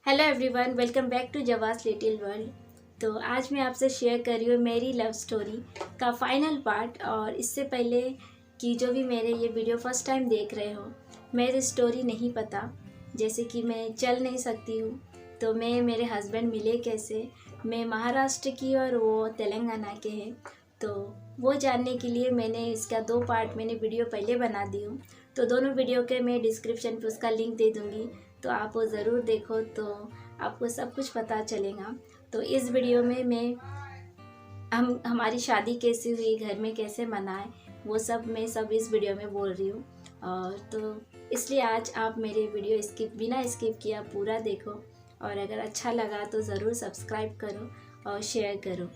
Hello everyone, welcome back to जवास little world. तो आज मैं आपसे शेयर कर रही हूँ मेरी लव स्टोरी का फाइनल पार्ट। और इससे पहले कि जो भी मेरे ये वीडियो फर्स्ट टाइम देख रहे हो, मेरी स्टोरी नहीं पता, जैसे कि मैं चल नहीं सकती हूँ, तो मैं मेरे हस्बैंड मिले कैसे, मैं महाराष्ट्र की और वो तेलंगाना के हैं, तो वो जानने के लिए मैंने इसका 2 पार्ट मैंने वीडियो पहले बना दी हूँ। तो दोनों वीडियो के मैं डिस्क्रिप्शन पे उसका लिंक दे दूँगी, तो आप वो ज़रूर देखो, तो आपको सब कुछ पता चलेगा। तो इस वीडियो में मैं हमारी शादी कैसे हुई, घर में कैसे मनाए, वो सब मैं सब इस वीडियो में बोल रही हूँ। और तो इसलिए आज आप मेरे वीडियो बिना स्किप किया पूरा देखो, और अगर अच्छा लगा तो ज़रूर सब्सक्राइब करो और शेयर करो।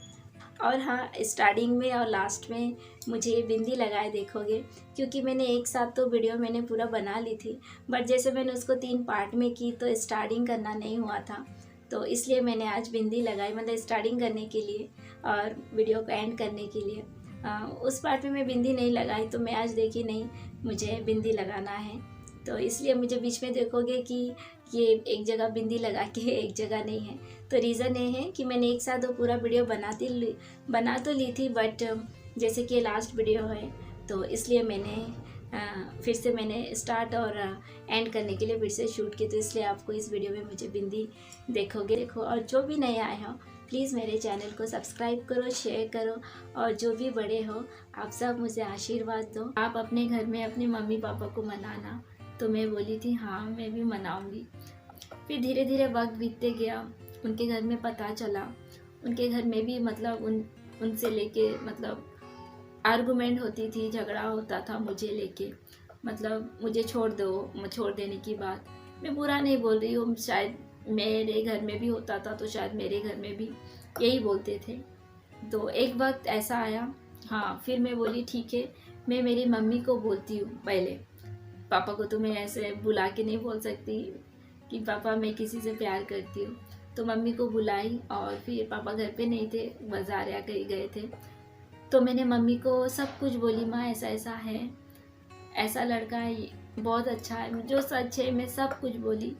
और हाँ, स्टार्टिंग में और लास्ट में मुझे ये बिंदी लगाए देखोगे, क्योंकि मैंने एक साथ तो वीडियो मैंने पूरा बना ली थी, बट जैसे मैंने उसको 3 पार्ट में की तो स्टार्टिंग करना नहीं हुआ था, तो इसलिए मैंने आज बिंदी लगाई, मतलब स्टार्टिंग करने के लिए और वीडियो को एंड करने के लिए। उस पार्ट में मैं बिंदी नहीं लगाई, तो मैं आज देखी नहीं मुझे बिंदी लगाना है, तो इसलिए मुझे बीच में देखोगे कि ये एक जगह बिंदी लगा के एक जगह नहीं है। तो रीज़न ये है कि मैंने एक साथ वो पूरा वीडियो बना तो ली थी, बट जैसे कि लास्ट वीडियो है, तो इसलिए मैंने फिर से मैंने स्टार्ट और एंड करने के लिए फिर से शूट की, तो इसलिए आपको इस वीडियो में मुझे बिंदी देखो। और जो भी नए आए हो प्लीज़ मेरे चैनल को सब्सक्राइब करो, शेयर करो, और जो भी बड़े हो आप सब मुझे आशीर्वाद दो। आप अपने घर में अपने मम्मी पापा को मनाना, तो मैं बोली थी हाँ मैं भी मनाऊंगी। फिर धीरे धीरे वक्त बीतते गया, उनके घर में पता चला, उनके घर में भी मतलब उनसे लेके मतलब आर्गुमेंट होती थी, झगड़ा होता था मुझे लेके, मतलब मुझे छोड़ दो, छोड़ देने की बात। मैं बुरा नहीं बोल रही हूँ, शायद मेरे घर में भी होता था, तो शायद मेरे घर में भी यही बोलते थे। तो एक वक्त ऐसा आया, हाँ, फिर मैं बोली ठीक है, मैं मेरी मम्मी को बोलती हूँ पहले। पापा को तो मैं ऐसे बुला के नहीं बोल सकती कि पापा मैं किसी से प्यार करती हूँ, तो मम्मी को बुलाई, और फिर पापा घर पे नहीं थे, बाजार या कहीं गए थे, तो मैंने मम्मी को सब कुछ बोली, माँ ऐसा ऐसा है, ऐसा लड़का है, बहुत अच्छा है, जो सच है मैं सब कुछ बोली।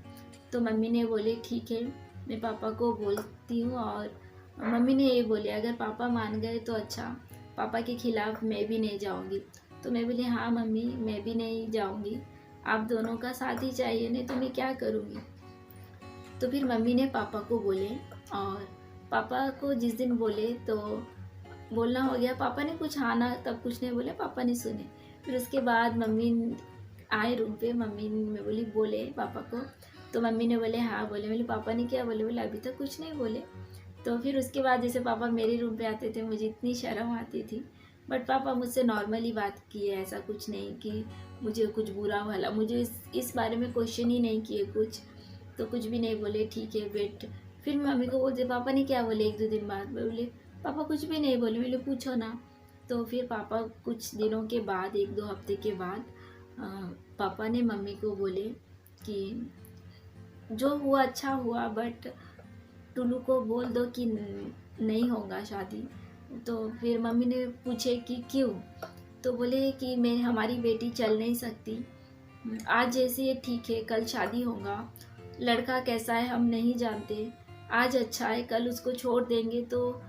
तो मम्मी ने बोले ठीक है, मैं पापा को बोलती हूँ। और मम्मी ने ये बोले अगर पापा मान गए तो अच्छा, पापा के खिलाफ मैं भी नहीं जाऊँगी। तो मैं बोली हाँ मम्मी, मैं भी नहीं जाऊँगी, आप दोनों का साथ ही चाहिए, नहीं तो मैं क्या करूँगी। तो फिर मम्मी ने पापा को बोले, और पापा को जिस दिन बोले तो बोलना हो गया, पापा ने कुछ हाँ ना तब कुछ नहीं बोले, पापा ने सुने। फिर उसके बाद मम्मी आए रूम पे, मम्मी में बोली बोले पापा को, तो मम्मी ने बोले हाँ बोले। बोले पापा ने क्या बोले? बोले अभी तक कुछ नहीं बोले। तो फिर उसके बाद जैसे पापा मेरे रूम पे आते थे, मुझे इतनी शर्म आती थी, बट पापा मुझसे नॉर्मली बात किए, ऐसा कुछ नहीं कि मुझे कुछ बुरा वाला, मुझे इस बारे में क्वेश्चन ही नहीं किए कुछ, तो कुछ भी नहीं बोले, ठीक है वेट। फिर मम्मी को बोलते पापा ने क्या बोले, 1-2 दिन बाद बोले पापा कुछ भी नहीं बोले। बोले पूछो ना। तो फिर पापा कुछ दिनों के बाद, 1-2 हफ्ते के बाद पापा ने मम्मी को बोले कि जो हुआ अच्छा हुआ, बट टुल्लू को बोल दो कि नहीं होगा शादी। तो फिर मम्मी ने पूछे कि क्यों, तो बोले कि मैं हमारी बेटी चल नहीं सकती, आज जैसे ये ठीक है, कल शादी होगा, लड़का कैसा है हम नहीं जानते, आज अच्छा है कल उसको छोड़ देंगे, तो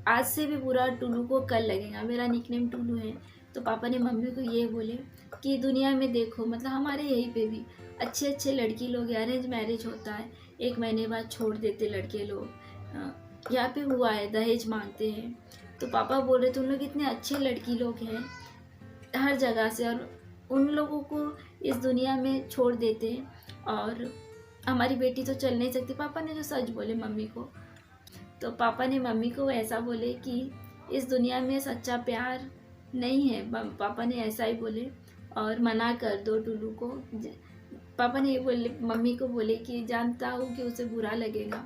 आज से भी बुरा टुल्लू को कल लगेगा। मेरा निकनेम टुल्लू है। तो पापा ने मम्मी को ये बोले कि दुनिया में देखो, मतलब हमारे यहीं पे भी अच्छे अच्छे लड़की लोग, अरेंज मैरिज होता है, 1 महीने बाद छोड़ देते लड़के लोग। यहाँ पे हुआ है, दहेज मांगते हैं। तो पापा बोल रहे थे उन लोग इतने अच्छे लड़की लोग हैं हर जगह से, और उन लोगों को इस दुनिया में छोड़ देते हैं, और हमारी बेटी तो चल नहीं सकती। पापा ने जो सच बोले मम्मी को, तो पापा ने मम्मी को ऐसा बोले कि इस दुनिया में सच्चा प्यार नहीं है, पापा ने ऐसा ही बोले, और मना कर दो टुल्लू को। पापा ने ये बोले, मम्मी को बोले कि जानता हूँ कि उसे बुरा लगेगा,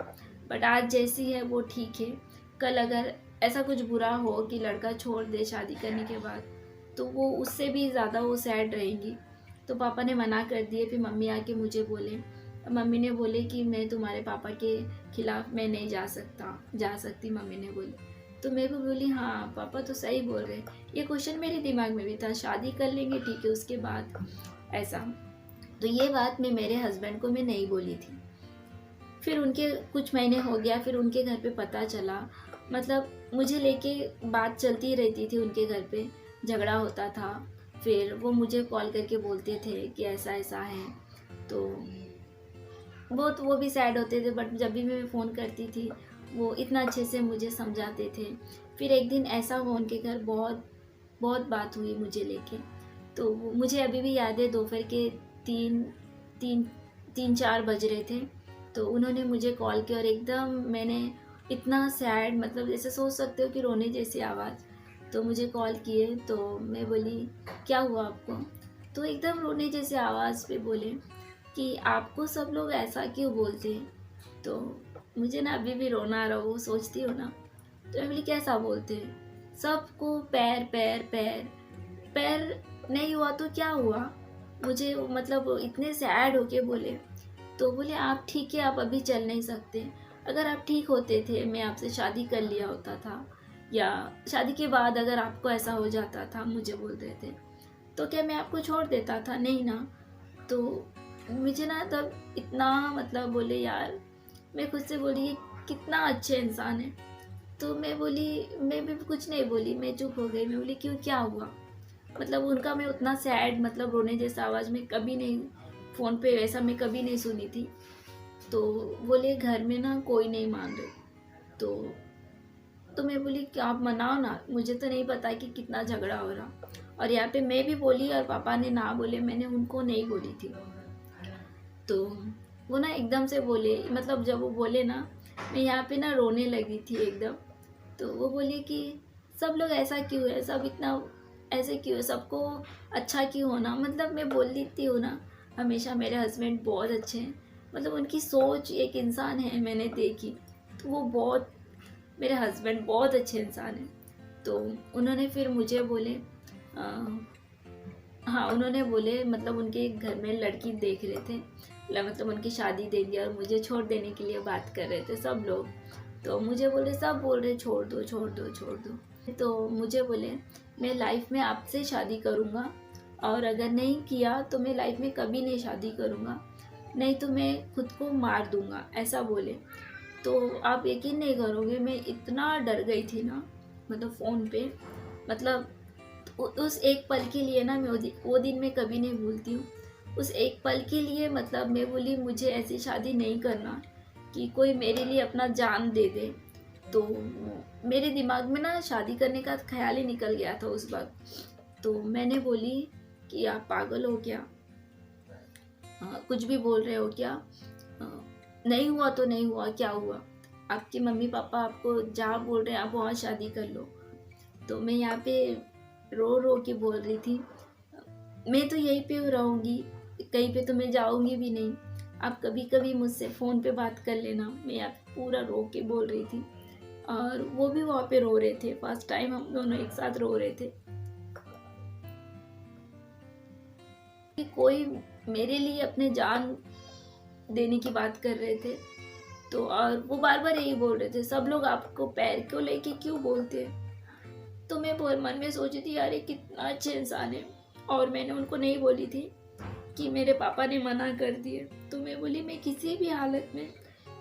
बट आज जैसी है वो ठीक है, कल अगर ऐसा कुछ बुरा हो कि लड़का छोड़ दे शादी करने के बाद, तो वो उससे भी ज़्यादा वो सैड रहेंगी। तो पापा ने मना कर दिए। फिर मम्मी आके मुझे बोले, मम्मी ने बोले कि मैं तुम्हारे पापा के खिलाफ मैं नहीं जा सकती, मम्मी ने बोली। तो मैं भी बोली हाँ पापा तो सही बोल रहे। ये क्वेश्चन मेरे दिमाग में भी था, शादी कर लेंगे ठीक है उसके बाद ऐसा। तो ये बात मैं मेरे हस्बैंड को मैं नहीं बोली थी, फिर उनके कुछ महीने हो गया, फिर उनके घर पे पता चला, मतलब मुझे लेके बात चलती रहती थी, उनके घर पे झगड़ा होता था। फिर वो मुझे कॉल करके बोलते थे कि ऐसा ऐसा है। तो बहुत वो भी सैड होते थे, बट जब भी मैं फ़ोन करती थी वो इतना अच्छे से मुझे समझाते थे। फिर एक दिन ऐसा हुआ, उनके घर बहुत बहुत बात हुई मुझे लेके। तो मुझे अभी भी याद है, दोपहर के तीन तीन 3-4 बज रहे थे। तो उन्होंने मुझे कॉल किया और एकदम मैंने इतना सैड, मतलब जैसे सोच सकते हो कि रोने जैसी आवाज़। तो मुझे कॉल किए, तो मैं बोली क्या हुआ आपको? तो एकदम रोने जैसी आवाज़ पे बोले कि आपको सब लोग ऐसा क्यों बोलते हैं? तो मुझे ना अभी भी रोना आ रहा, वो सोचती हो ना। तो मैं बोली कैसा बोलते हैं? सबको पैर पैर पैर पैर नहीं हुआ तो क्या हुआ? मुझे मतलब इतने सैड होके बोले। तो बोले आप ठीक है, आप अभी चल नहीं सकते। अगर आप ठीक होते थे, मैं आपसे शादी कर लिया होता था, या शादी के बाद अगर आपको ऐसा हो जाता था, मुझे बोल रहे थे, तो क्या मैं आपको छोड़ देता था? नहीं ना। तो मुझे ना तब इतना, मतलब बोले यार, मैं खुद से बोली ये कितना अच्छे इंसान है। तो मैं बोली, मैं भी कुछ नहीं बोली, मैं चुप हो गई। मैं बोली क्यों, क्या हुआ? मतलब उनका मैं उतना सैड, मतलब रोने जैसा आवाज़ में कभी नहीं, फ़ोन पे ऐसा मैं कभी नहीं सुनी थी। तो बोले घर में ना कोई नहीं मान रहे। तो मैं बोली कि आप मनाओ ना, मुझे तो नहीं पता कि कितना झगड़ा हो रहा। और यहाँ पे मैं भी बोली और पापा ने ना बोले, मैंने उनको नहीं बोली थी। तो वो ना एकदम से बोले, मतलब जब वो बोले ना, मैं यहाँ पे ना रोने लगी थी एकदम। तो वो बोले कि सब लोग ऐसा क्यों है, सब इतना ऐसे क्यों है, सबको अच्छा क्यों होना। मतलब मैं बोल देती हूँ ना, हमेशा मेरे हस्बैंड बहुत अच्छे हैं, मतलब उनकी सोच, एक इंसान है मैंने देखी, तो वो बहुत, मेरे हस्बैंड बहुत अच्छे इंसान हैं। तो उन्होंने फिर मुझे बोले हाँ, उन्होंने बोले, मतलब उनके घर में लड़की देख रहे थे, मतलब उनकी शादी देंगे और मुझे छोड़ देने के लिए बात कर रहे थे सब लोग। तो मुझे बोले, सब बोल रहे छोड़ दो छोड़ दो छोड़ दो। तो मुझे बोले मैं लाइफ में आपसे शादी करूँगा, और अगर नहीं किया तो मैं लाइफ में कभी नहीं शादी करूँगा, नहीं तो मैं खुद को मार दूँगा, ऐसा बोले। तो आप यकीन नहीं करोगे, मैं इतना डर गई थी ना, मतलब फ़ोन पे, मतलब उस एक पल के लिए ना, मैं वो दिन मैं कभी नहीं भूलती हूँ। उस एक पल के लिए, मतलब मैं बोली मुझे ऐसी शादी नहीं करना कि कोई मेरे लिए अपना जान दे दे। तो मेरे दिमाग में ना शादी करने का ख्याल ही निकल गया था उस वक्त। तो मैंने बोली कि आप पागल हो क्या? कुछ भी बोल रहे हो क्या? नहीं हुआ तो नहीं हुआ, क्या हुआ? आपके मम्मी पापा आपको जहाँ बोल रहे हैं आप वहाँ शादी कर लो। तो मैं यहाँ पे रो रो के बोल रही थी, मैं तो यहीं पे रहूँगी, कहीं पे तो मैं जाऊँगी भी नहीं, आप कभी कभी मुझसे फ़ोन पे बात कर लेना। मैं यहाँ पे पूरा रो के बोल रही थी, और वो भी वहाँ पे रो रहे थे। फर्स्ट टाइम हम दोनों एक साथ रो रहे थे कि कोई मेरे लिए अपने जान देने की बात कर रहे थे। तो और वो बार बार यही बोल रहे थे, सब लोग आपको पैर क्यों लेके क्यों बोलते हैं? तो मैं मन में सोची थी यार ये कितना अच्छे इंसान है, और मैंने उनको नहीं बोली थी कि मेरे पापा ने मना कर दिए। तो मैं बोली मैं किसी भी हालत में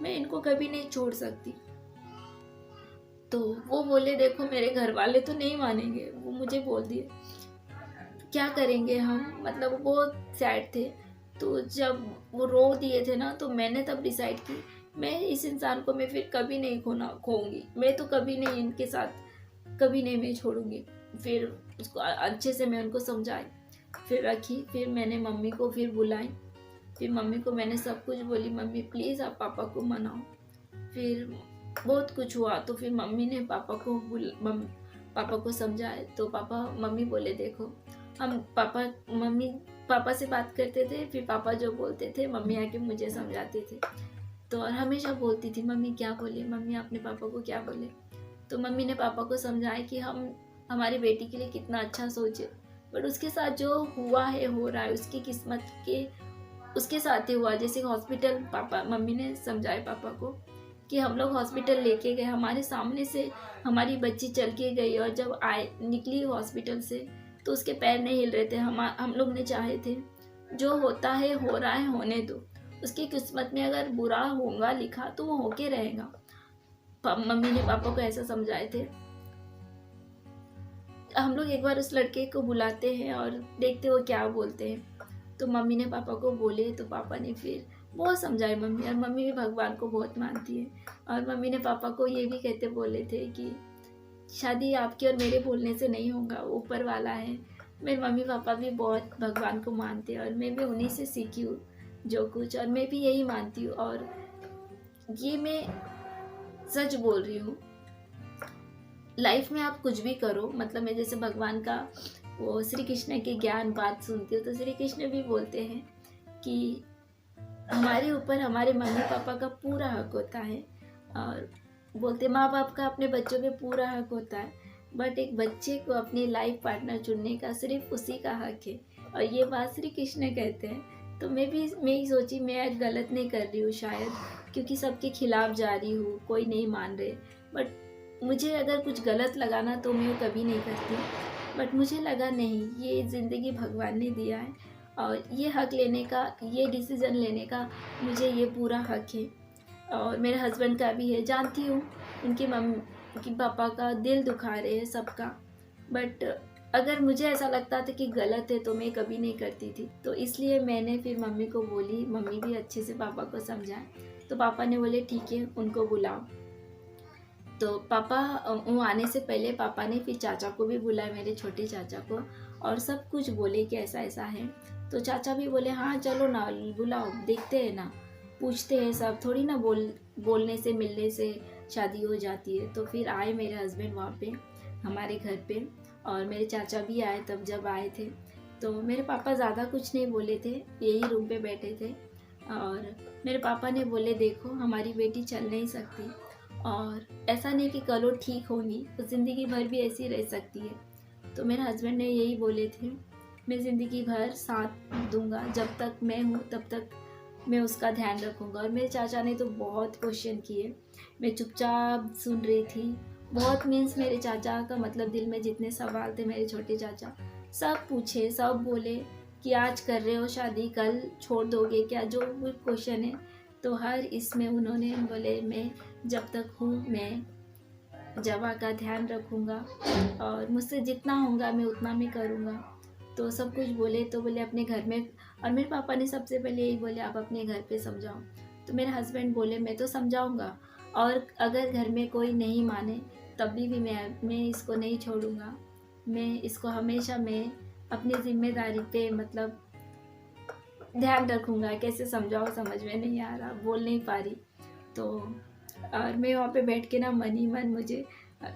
मैं इनको कभी नहीं छोड़ सकती। तो वो बोले देखो मेरे घर वाले तो नहीं मानेंगे, वो मुझे बोल दिए क्या करेंगे हम, मतलब वो बहुत सैड थे। तो जब वो रो दिए थे ना, तो मैंने तब डिसाइड की मैं इस इंसान को मैं फिर कभी नहीं खोऊंगी, मैं तो कभी नहीं इनके साथ, कभी नहीं मैं छोड़ूंगी। फिर उसको अच्छे से मैं उनको समझाई, फिर रखी। फिर मैंने मम्मी को फिर बुलाई, फिर मम्मी को मैंने सब कुछ बोली, मम्मी प्लीज़ आप पापा को मनाओ। फिर बहुत कुछ हुआ, तो फिर मम्मी ने पापा को समझाए। तो मम्मी बोले देखो, हम पापा से बात करते थे, फिर पापा जो बोलते थे मम्मी आके मुझे समझाते थे। तो और हमेशा बोलती थी मम्मी क्या बोले, मम्मी आपने पापा को क्या बोले। तो मम्मी ने पापा को समझाया कि हम हमारी बेटी के लिए कितना अच्छा सोचे, बट उसके साथ जो हुआ है हो रहा है उसकी किस्मत के उसके साथ ही हुआ। जैसे हॉस्पिटल, मम्मी ने समझाया पापा को कि हम लोग हॉस्पिटल लेके गए, हमारे सामने से हमारी बच्ची चल के गई, और जब निकली हॉस्पिटल से तो उसके पैर नहीं हिल रहे थे। हम लोग ने चाहे थे जो होता है हो रहा है होने दो, उसकी किस्मत में अगर बुरा होगा लिखा तो वो होके रहेगा। मम्मी ने पापा को ऐसा समझाए थे। हम लोग एक बार उस लड़के को बुलाते हैं और देखते वो क्या बोलते हैं। तो मम्मी ने पापा को बोले तो पापा ने फिर बहुत समझाए मम्मी, और मम्मी भी भगवान को बहुत मानती है। और मम्मी ने पापा को ये भी कहते बोले थे कि शादी आपके और मेरे बोलने से नहीं होगा, ऊपर वाला है। मेरे मम्मी पापा भी बहुत भगवान को मानते हैं और मैं भी उन्हीं से सीखी हूँ जो कुछ, और मैं भी यही मानती हूँ। और ये मैं सच बोल रही हूँ, लाइफ में आप कुछ भी करो, मतलब मैं जैसे भगवान का वो श्री कृष्ण के ज्ञान बात सुनती हूँ तो श्री कृष्ण भी बोलते हैं कि हमारे ऊपर हमारे मम्मी पापा का पूरा हक होता है, और बोलते माँ बाप का अपने बच्चों पे पूरा हक होता है, बट एक बच्चे को अपनी लाइफ पार्टनर चुनने का सिर्फ उसी का हक है। और ये बात श्री कृष्ण कहते हैं। तो मैं ही सोची मैं आज गलत नहीं कर रही हूँ शायद, क्योंकि सबके खिलाफ जा रही हूँ, कोई नहीं मान रहे। बट मुझे अगर कुछ गलत लगा ना तो मैं कभी नहीं करती, बट मुझे लगा नहीं, ये ज़िंदगी भगवान ने दिया है और ये हक लेने का, ये डिसीज़न लेने का मुझे ये पूरा हक है। और मेरे हस्बैंड का भी है, जानती हूँ उनकी मम्मी कि पापा का दिल दुखा रहे हैं सबका, बट अगर मुझे ऐसा लगता था कि गलत है तो मैं कभी नहीं करती थी। तो इसलिए मैंने फिर मम्मी को बोली, मम्मी भी अच्छे से पापा को समझाए। तो पापा ने बोले ठीक है उनको बुलाओ। तो पापा वो आने से पहले पापा ने फिर चाचा को भी बुलाया, मेरे छोटे चाचा को, और सब कुछ बोले कि ऐसा ऐसा है। तो चाचा भी बोले हाँ चलो ना बुलाओ, देखते हैं ना, पूछते हैं, सब थोड़ी ना बोलने से मिलने से शादी हो जाती है। तो फिर आए मेरे हस्बैंड वहाँ पे हमारे घर पे, और मेरे चाचा भी आए तब जब आए थे। तो मेरे पापा ज़्यादा कुछ नहीं बोले थे, यही रूम पे बैठे थे। और मेरे पापा ने बोले देखो हमारी बेटी चल नहीं सकती, और ऐसा नहीं कि कल वो ठीक होगी, तो ज़िंदगी भर भी ऐसी रह सकती है। तो मेरे हस्बैंड ने यही बोले थे मैं ज़िंदगी भर साथ दूंगा, जब तक मैं हूँ तब तक मैं उसका ध्यान रखूँगा। और मेरे चाचा ने तो बहुत क्वेश्चन किए, मैं चुपचाप सुन रही थी। बहुत मीन्स मेरे चाचा का मतलब दिल में जितने सवाल थे, मेरे छोटे चाचा सब पूछे, सब बोले कि आज कर रहे हो शादी, कल छोड़ दोगे क्या, जो भी क्वेश्चन है। तो हर इसमें उन्होंने बोले मैं जब तक हूँ मैं जवा का ध्यान रखूँगा, और मुझसे जितना होगा मैं उतना मैं करूँगा। तो सब कुछ बोले। तो बोले अपने घर में, और मेरे पापा ने सबसे पहले यही बोले आप अपने घर पे समझाओ। तो मेरे हस्बैंड बोले मैं तो समझाऊँगा, और अगर घर में कोई नहीं माने तभी भी मैं इसको नहीं छोड़ूँगा, मैं इसको हमेशा मैं अपनी जिम्मेदारी पे मतलब ध्यान रखूँगा। कैसे समझाओ समझ में नहीं आ रहा, बोल नहीं पा रही। तो और मैं वहाँ पे बैठ के ना मन ही मन मुझे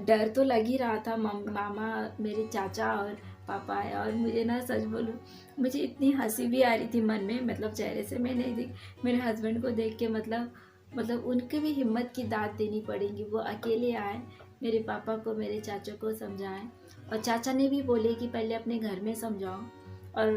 डर तो लग ही रहा था। मामा मेरे चाचा और पापा आए, और मुझे ना सच बोलूँ मुझे इतनी हंसी भी आ रही थी मन में, मतलब चेहरे से मैं नहीं देख, मेरे हस्बैंड को देख के मतलब उनके भी हिम्मत की दाद देनी पड़ेगी। वो अकेले आए, मेरे पापा को मेरे चाचा को समझाएं, और चाचा ने भी बोले कि पहले अपने घर में समझाओ। और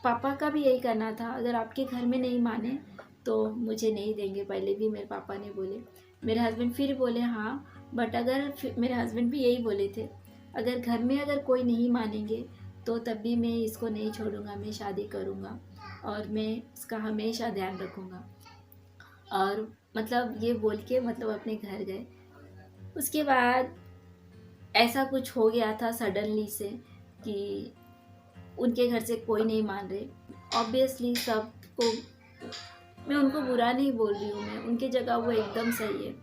पापा का भी यही करना था, अगर आपके घर में नहीं माने तो मुझे नहीं देंगे, पहले भी मेरे पापा ने बोले। मेरे हस्बैंड फिर बोले हाँ, बट अगर मेरे हस्बैंड भी यही बोले थे अगर घर में अगर कोई नहीं मानेंगे तो तब भी मैं इसको नहीं छोड़ूंगा, मैं शादी करूंगा और मैं इसका हमेशा ध्यान रखूंगा। और मतलब ये बोल के मतलब अपने घर गए। उसके बाद ऐसा कुछ हो गया था सडनली से कि उनके घर से कोई नहीं मान रहे। ऑब्वियसली सबको, मैं उनको बुरा नहीं बोल रही हूँ, मैं उनकी जगह वो एकदम सही है।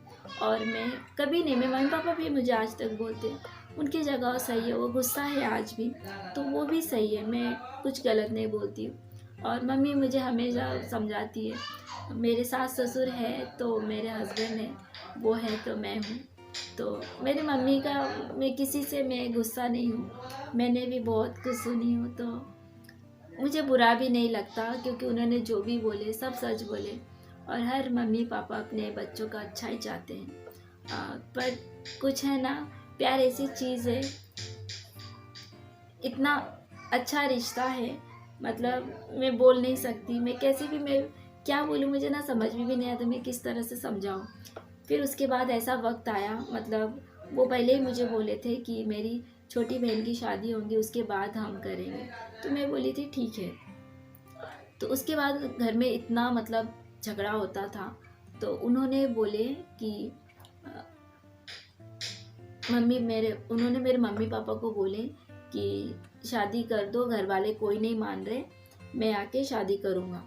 और मैं कभी नहीं, मेरे मम्मी पापा भी मुझे आज तक बोलते हैं उनकी जगह सही है, वो गुस्सा है आज भी तो वो भी सही है, मैं कुछ गलत नहीं बोलती हूँ। और मम्मी मुझे हमेशा समझाती है, मेरे सास ससुर है तो मेरे हस्बैंड है, वो है तो मैं हूँ। तो मेरी मम्मी का मैं किसी से मैं गुस्सा नहीं हूँ, मैंने भी बहुत कुछ सुनी हूँ, तो मुझे बुरा भी नहीं लगता क्योंकि उन्होंने जो भी बोले सब सच बोले। और हर मम्मी पापा अपने बच्चों का अच्छा ही चाहते हैं। पर कुछ है ना, प्यार ऐसी चीज़ है, इतना अच्छा रिश्ता है, मतलब मैं बोल नहीं सकती, मैं कैसे भी मैं क्या बोलूँ, मुझे ना समझ में भी नहीं आता मैं किस तरह से समझाऊँ। फिर उसके बाद ऐसा वक्त आया, मतलब वो पहले ही मुझे बोले थे कि मेरी छोटी बहन की शादी होगी उसके बाद हम करेंगे। तो मैं बोली थी ठीक है। तो उसके बाद घर में इतना मतलब झगड़ा होता था। तो उन्होंने बोले कि उन्होंने मेरे मम्मी पापा को बोले कि शादी कर दो, घर वाले कोई नहीं मान रहे, मैं आके शादी करूँगा।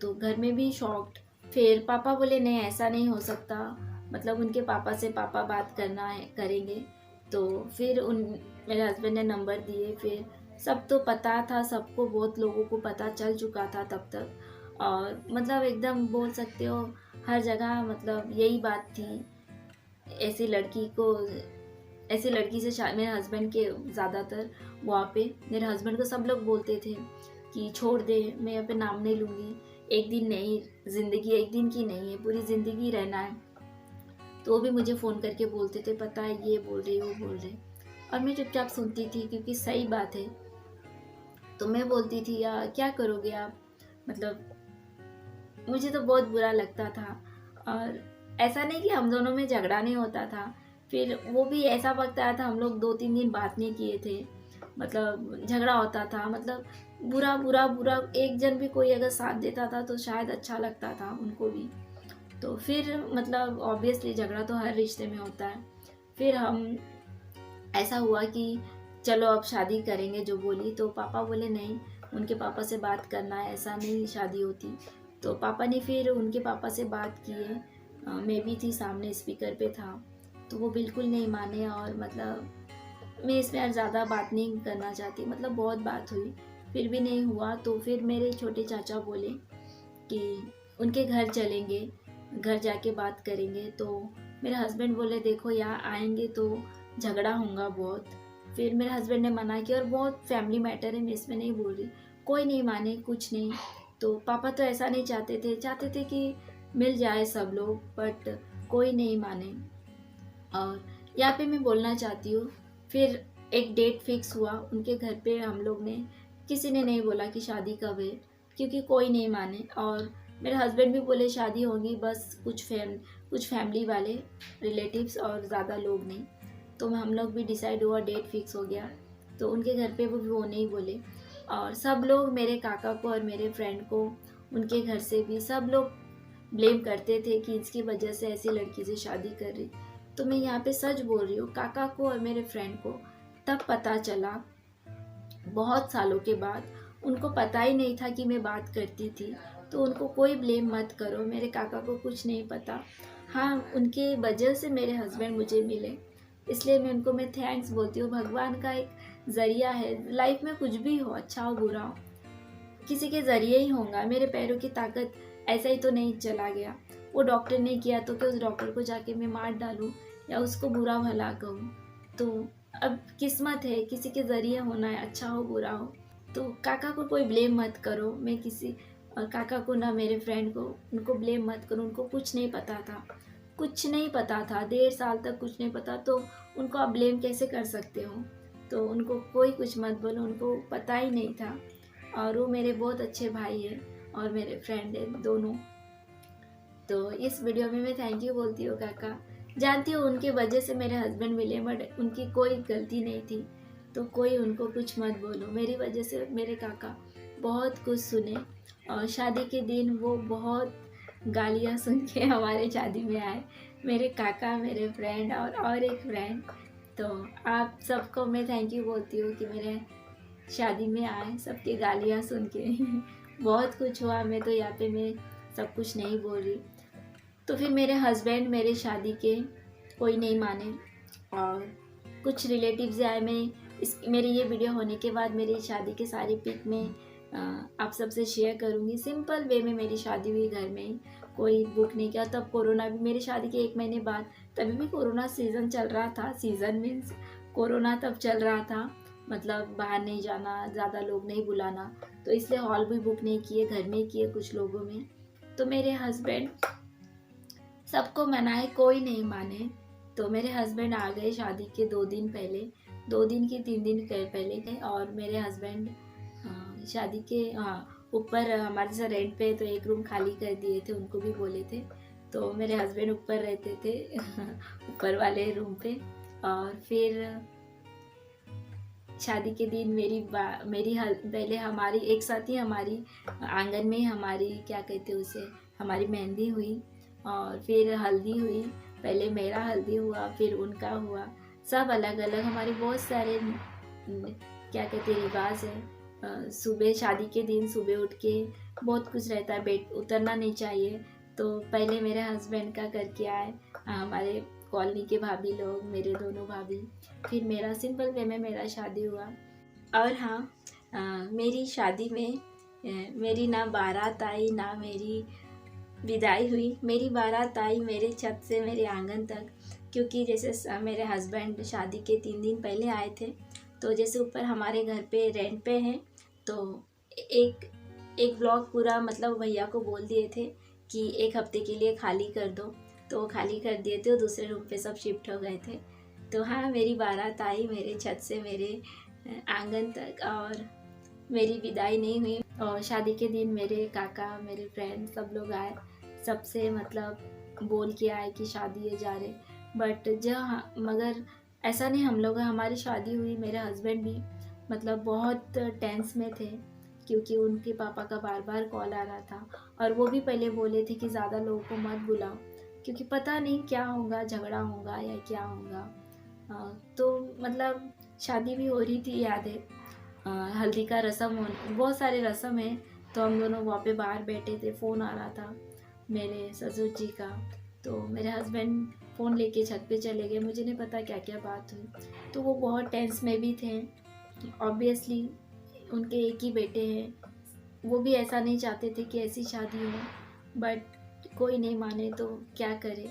तो घर में भी शॉक्ड। फिर पापा बोले नहीं ऐसा नहीं हो सकता, मतलब उनके पापा से पापा बात करना है करेंगे। तो फिर मेरे हस्बैंड ने नंबर दिए। फिर सब तो पता था, सबको बहुत लोगों को पता चल चुका था तब तक। और मतलब एकदम बोल सकते हो हर जगह मतलब यही बात थी, ऐसी लड़की को ऐसी लड़की से मेरे हस्बैंड के ज़्यादातर वहाँ पे मेरे हस्बैंड को सब लोग बोलते थे कि छोड़ दे, मैं यहाँ पे नाम नहीं लूँगी, एक दिन नहीं, ज़िंदगी एक दिन की नहीं है, पूरी ज़िंदगी रहना है। तो वो भी मुझे फ़ोन करके बोलते थे, पता है ये बोल रही वो बोल रहे, और मैं चुपचाप सुनती थी क्योंकि सही बात है। तो मैं बोलती थी या क्या करोगे आप, मतलब मुझे तो बहुत बुरा लगता था। और ऐसा नहीं कि हम दोनों में झगड़ा नहीं होता था, फिर वो भी ऐसा वक्त आया था हम लोग 2-3 दिन बात नहीं किए थे, मतलब झगड़ा होता था, मतलब बुरा बुरा बुरा, एक जन भी कोई अगर साथ देता था तो शायद अच्छा लगता था उनको भी। तो फिर मतलब ऑब्वियसली झगड़ा तो हर रिश्ते में होता है। फिर हम ऐसा हुआ कि चलो अब शादी करेंगे जो बोली। तो पापा बोले नहीं, उनके पापा से बात करना है, ऐसा नहीं शादी होती। तो पापा ने फिर उनके पापा से बात किए, मैं भी थी सामने, स्पीकर पे था। तो वो बिल्कुल नहीं माने, और मतलब मैं इसमें और ज़्यादा बात नहीं करना चाहती, मतलब बहुत बात हुई फिर भी नहीं हुआ। तो फिर मेरे छोटे चाचा बोले कि उनके घर चलेंगे, घर जाके बात करेंगे। तो मेरे हस्बैंड बोले देखो यहाँ आएंगे तो झगड़ा होगा बहुत। फिर मेरे हस्बैंड ने मना किया, और बहुत फैमिली मैटर है, मैं इसमें नहीं बोल रही, कोई नहीं माने कुछ नहीं। तो पापा तो ऐसा नहीं चाहते थे कि मिल जाए सब लोग, बट कोई नहीं माने। और यहाँ पे मैं बोलना चाहती हूँ, फिर एक डेट फिक्स हुआ उनके घर पे, हम लोग ने किसी ने नहीं बोला कि शादी कब है, क्योंकि कोई नहीं माने। और मेरे हस्बैंड भी बोले शादी होगी, बस कुछ फैमिली वाले रिलेटिव्स और ज़्यादा लोग नहीं। तो हम लोग भी डिसाइड हुआ, डेट फिक्स हो गया। तो उनके घर पे वो नहीं बोले, और सब लोग मेरे काका को और मेरे फ्रेंड को, उनके घर से भी सब लोग ब्लेम करते थे कि इसकी वजह से ऐसी लड़की से शादी कर रही। तो मैं यहाँ पे सच बोल रही हूँ, काका को और मेरे फ्रेंड को तब पता चला, बहुत सालों के बाद। उनको पता ही नहीं था कि मैं बात करती थी। तो उनको कोई ब्लेम मत करो, मेरे काका को कुछ नहीं पता। हाँ, उनके वजह से मेरे हस्बैंड मुझे मिले, इसलिए मैं थैंक्स बोलती हूँ। भगवान का एक ज़रिया है, लाइफ में कुछ भी हो, अच्छा हो बुरा हो, किसी के ज़रिए ही होगा। मेरे पैरों की ताकत ऐसा ही तो नहीं चला गया, वो डॉक्टर ने किया तो क्या उस डॉक्टर को जाके मैं मार डालूँ या उसको बुरा भला कहूँ। तो अब किस्मत है, किसी के ज़रिए होना है, अच्छा हो बुरा हो। तो काका को कोई ब्लेम मत करो, मैं किसी और काका को ना मेरे फ्रेंड को, उनको ब्लेम मत करो। उनको कुछ नहीं पता था, कुछ नहीं पता था, 1.5 साल तक कुछ नहीं पता, तो उनको आप ब्लेम कैसे कर सकते हो। तो उनको कोई कुछ मत बोलो, उनको पता ही नहीं था। और वो मेरे बहुत अच्छे भाई हैं और मेरे फ्रेंड हैं दोनों। तो इस वीडियो में मैं थैंक यू बोलती हूँ काका। जानती हूँ उनकी वजह से मेरे हस्बैंड मिले, बट उनकी कोई गलती नहीं थी, तो कोई उनको कुछ मत बोलो। मेरी वजह से मेरे काका बहुत कुछ सुने, और शादी के दिन वो बहुत गालियाँ सुन के हमारे शादी में आए, मेरे काका, मेरे फ्रेंड और एक फ्रेंड। तो आप सबको मैं थैंक यू बोलती हूँ कि मेरे शादी में आए, सबकी गालियाँ सुन के बहुत कुछ हुआ। मैं सब कुछ नहीं बोल रही। तो फिर मेरे हस्बैंड मेरे शादी के कोई नहीं माने, और कुछ रिलेटिव्स आए। मेरी ये वीडियो होने के बाद मेरी शादी के सारी पिक में आप सबसे शेयर करूँगी। सिंपल वे में मेरी शादी हुई घर में ही, कोई बुक नहीं किया। तब कोरोना भी, मेरी शादी के 1 महीने बाद, तभी भी कोरोना सीज़न चल रहा था। सीज़न मीन्स कोरोना तब चल रहा था, मतलब बाहर नहीं जाना, ज़्यादा लोग नहीं बुलाना, तो इसलिए हॉल भी बुक नहीं किए, घर में किए कुछ लोगों में। तो मेरे हस्बैंड सबको मनाए, कोई नहीं माने। तो मेरे हस्बैंड आ गए शादी के 2 दिन पहले, 2 दिन की 3 दिन पहले गए। और मेरे हस्बैंड शादी के ऊपर हमारे साथ रेंट पे, तो एक रूम खाली कर दिए थे, उनको भी बोले थे। तो मेरे हस्बैंड ऊपर रहते थे ऊपर वाले रूम पे। और फिर शादी के दिन पहले हमारी एक साथ ही, हमारी आंगन में हमारी क्या कहते हैं उसे, हमारी मेहंदी हुई और फिर हल्दी हुई। पहले मेरा हल्दी हुआ, फिर उनका हुआ। सब अलग अलग हमारे बहुत सारे क्या कहते हैं रिवाज है। सुबह शादी के दिन सुबह उठ के बहुत कुछ रहता है, बेड उतरना नहीं चाहिए। तो पहले मेरे हस्बैंड का करके आए, हमारे कॉलोनी के भाभी लोग, मेरे दोनों भाभी। फिर मेरा सिंपल वे में मेरा शादी हुआ। और हाँ, मेरी शादी में मेरी ना बारात आई ना मेरी विदाई हुई। मेरी बारात आई मेरे छत से मेरे आंगन तक, क्योंकि जैसे मेरे हस्बैंड शादी के 3 दिन पहले आए थे। तो जैसे ऊपर हमारे घर पे रेंट पे हैं, तो एक एक ब्लॉक पूरा मतलब भैया को बोल दिए थे कि 1 हफ्ते के लिए खाली कर दो। तो वो खाली कर दिए थे और दूसरे रूम पे सब शिफ्ट हो गए थे। तो हाँ, मेरी बारात आई मेरे छत से मेरे आंगन तक और मेरी विदाई नहीं हुई। और शादी के दिन मेरे काका, मेरे फ्रेंड सब लोग आए, सबसे मतलब बोल के आए कि शादी है जा रहे। बट मगर ऐसा नहीं, हम लोग हमारी शादी हुई, मेरे हस्बैंड भी मतलब बहुत टेंस में थे, क्योंकि उनके पापा का बार बार कॉल आ रहा था। और वो भी पहले बोले थे कि ज़्यादा लोगों को मत बुलाओ, क्योंकि पता नहीं क्या होगा, झगड़ा होगा या क्या होगा। तो मतलब शादी भी हो रही थी, याद है। हल्दी का रस्म बहुत सारे रस्म है। तो हम दोनों वहाँ पे बाहर बैठे थे, फ़ोन आ रहा था मेरे ससुर जी का। तो मेरे हस्बैंड फ़ोन लेके छत पे चले गए, मुझे नहीं पता क्या क्या बात हुई। तो वो बहुत टेंस में भी थे। ऑब्वियसली उनके एक ही बेटे हैं, वो भी ऐसा नहीं चाहते थे कि ऐसी शादी हो, बट कोई नहीं माने तो क्या करे।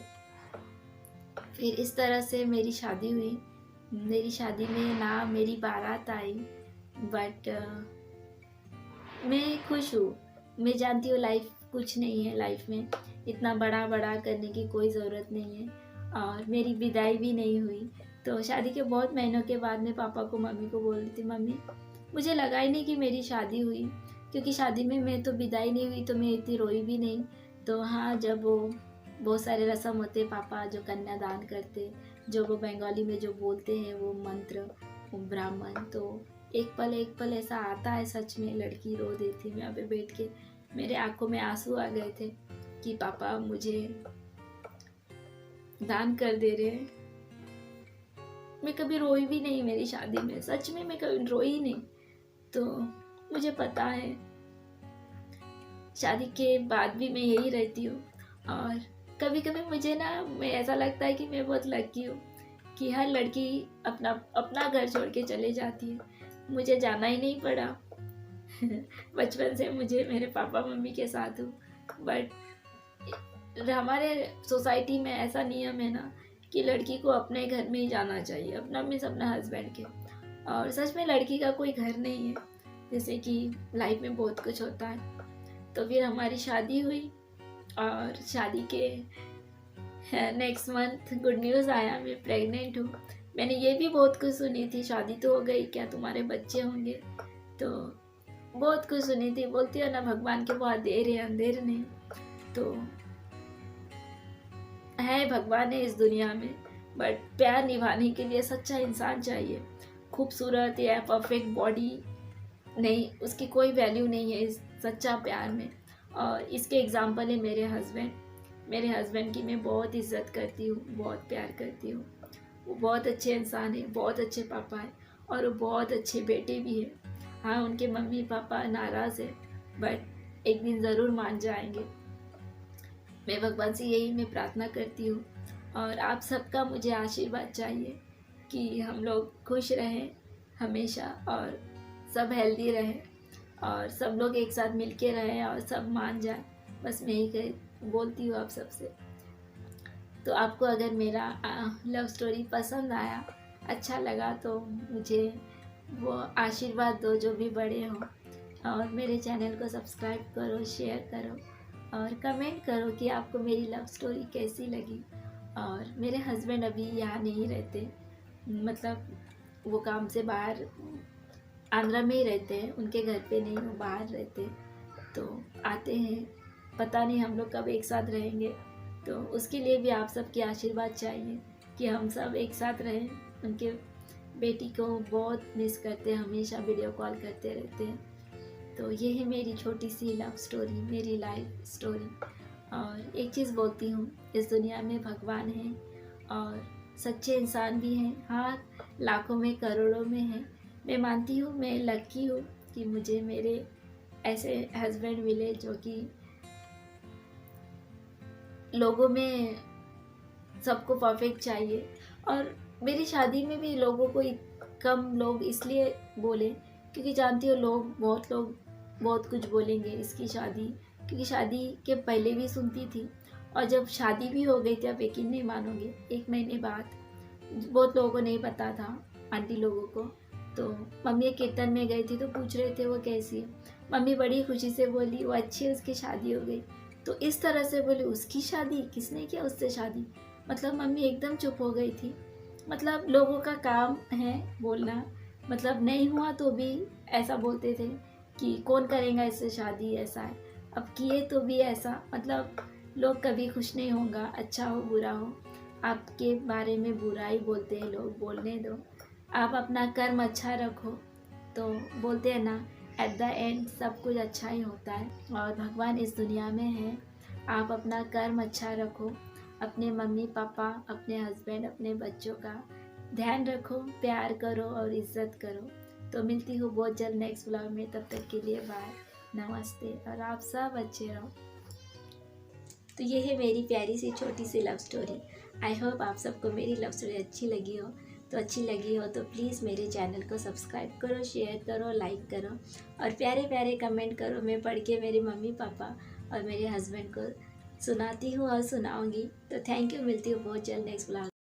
फिर इस तरह से मेरी शादी हुई। मेरी शादी में ना मेरी बारात आई, बट मैं खुश हूँ। मैं जानती हूँ लाइफ कुछ नहीं है, लाइफ में इतना बड़ा बड़ा करने की कोई ज़रूरत नहीं है। और मेरी विदाई भी नहीं हुई। तो शादी के बहुत महीनों के बाद मैं पापा को, मम्मी को बोल रही थी, मम्मी मुझे लगा ही नहीं कि मेरी शादी हुई, क्योंकि शादी में मैं तो विदाई नहीं हुई तो मैं इतनी रोई भी नहीं। तो हाँ, जब वो बहुत सारे रस्म होते, पापा जो कन्यादान करते, जो वो बंगाली में जो बोलते हैं वो मंत्र, वो ब्राह्मण, तो एक पल ऐसा आता है, सच में लड़की रो देती। मैं यहाँ पे बैठ के मेरे आंखों में आंसू आ गए थे कि पापा मुझे दान कर दे रहे हैं। मैं कभी रोई भी नहीं मेरी शादी में, सच में मैं कभी रोई ही नहीं। तो मुझे पता है शादी के बाद भी मैं यही रहती हूँ। और कभी कभी मुझे ना मैं ऐसा लगता है कि मैं बहुत लकी हूँ कि हर लड़की अपना अपना घर छोड़ के चले जाती है। मुझे जाना ही नहीं पड़ा। बचपन से मुझे मेरे पापा मम्मी के साथ हूँ। बट हमारे सोसाइटी में ऐसा नियम है ना कि लड़की को अपने घर में ही जाना चाहिए, अपना मीन्स अपना हस्बैंड के। और सच में लड़की का कोई घर नहीं है, जैसे कि लाइफ में बहुत कुछ होता है। तो फिर हमारी शादी हुई और शादी के नेक्स्ट मंथ गुड न्यूज़ आया, मैं प्रेग्नेंट हूँ। मैंने ये भी बहुत कुछ सुनी थी, शादी तो हो गई, क्या तुम्हारे बच्चे होंगे? तो बहुत कुछ सुनी थी। बोलती हो ना, भगवान के बहुत देर है, अंधेर नहीं। तो है, भगवान है इस दुनिया में, बट प्यार निभाने के लिए सच्चा इंसान चाहिए। खूबसूरत या परफेक्ट बॉडी नहीं, उसकी कोई वैल्यू नहीं है इस सच्चा प्यार में। और इसके एग्जाम्पल है मेरे हस्बैंड। मेरे हस्बैंड की मैं बहुत इज्जत करती हूँ, बहुत प्यार करती हूँ। वो बहुत अच्छे इंसान है, बहुत अच्छे पापा है और वो बहुत अच्छे बेटे भी हैं। हाँ, उनके मम्मी पापा नाराज़ है, बट एक दिन ज़रूर मान जाएंगे। मैं भगवान से यही मैं प्रार्थना करती हूँ। और आप सबका मुझे आशीर्वाद चाहिए कि हम लोग खुश रहें हमेशा, और सब हेल्दी रहें, और सब लोग एक साथ मिल के रहें और सब मान जाए। बस मैं ही बोलती हूँ आप सबसे। तो आपको अगर मेरा लव स्टोरी पसंद आया, अच्छा लगा, तो मुझे वो आशीर्वाद दो जो भी बड़े हों। और मेरे चैनल को सब्सक्राइब करो, शेयर करो और कमेंट करो कि आपको मेरी लव स्टोरी कैसी लगी। और मेरे हस्बैंड अभी यहाँ नहीं रहते, मतलब वो काम से बाहर आंध्रा में ही रहते हैं, उनके घर पे नहीं, वो बाहर रहते। तो आते हैं, पता नहीं हम लोग कब एक साथ रहेंगे। तो उसके लिए भी आप सबके आशीर्वाद चाहिए कि हम सब एक साथ रहें। उनके बेटी को बहुत मिस करते हैं, हमेशा वीडियो कॉल करते रहते हैं। तो ये है मेरी छोटी सी लव स्टोरी, मेरी लाइफ स्टोरी। और एक चीज़ बोलती हूँ, इस दुनिया में भगवान है और सच्चे इंसान भी हैं। हाँ, लाखों में करोड़ों में हैं। मैं मानती हूँ मैं लकी हूँ कि मुझे मेरे ऐसे हस्बैंड मिले जो कि लोगों में सबको परफेक्ट चाहिए। और मेरी शादी में भी लोगों को कम लोग इसलिए बोले क्योंकि जानती हो लोग बहुत कुछ बोलेंगे इसकी शादी, क्योंकि शादी के पहले भी सुनती थी और जब शादी भी हो गई थी, आप यकीन नहीं मानोगे, 1 महीने बाद बहुत लोगों को नहीं पता था, आंटी लोगों को। तो मम्मी कीर्तन में गई थी तो पूछ रहे थे वो कैसी है। मम्मी बड़ी खुशी से बोली वो अच्छी है, उसकी शादी हो गई। तो इस तरह से बोली उसकी शादी, किसने किया उससे शादी? मतलब मम्मी एकदम चुप हो गई थी। मतलब लोगों का काम है बोलना, मतलब नहीं हुआ तो भी ऐसा बोलते थे कि कौन करेगा इससे शादी, ऐसा है। अब किए तो भी ऐसा, मतलब लोग कभी खुश नहीं होगा, अच्छा हो बुरा हो, आपके बारे में बुरा ही बोलते हैं लोग, बोलने दो। आप अपना कर्म अच्छा रखो तो बोलते हैं ना, एट द एंड सब कुछ अच्छा ही होता है और भगवान इस दुनिया में है। आप अपना कर्म अच्छा रखो, अपने मम्मी पापा, अपने हस्बैंड, अपने बच्चों का ध्यान रखो, प्यार करो और इज्जत करो। तो मिलती हूँ बहुत जल्द नेक्स्ट ब्लॉग में, तब तक के लिए बाय, नमस्ते और आप सब अच्छे रहो। तो ये है मेरी प्यारी सी छोटी सी लव स्टोरी। आई होप आप सबको मेरी लव स्टोरी अच्छी लगी हो। तो अच्छी लगी हो तो प्लीज़ मेरे चैनल को सब्सक्राइब करो, शेयर करो, लाइक करो और प्यारे प्यारे कमेंट करो। मैं पढ़ के मेरे मम्मी पापा और मेरे हस्बैंड को सुनाती हूँ और सुनाऊँगी। तो थैंक यू, मिलती हूँ बहुत जल्द नेक्स्ट ब्लॉग।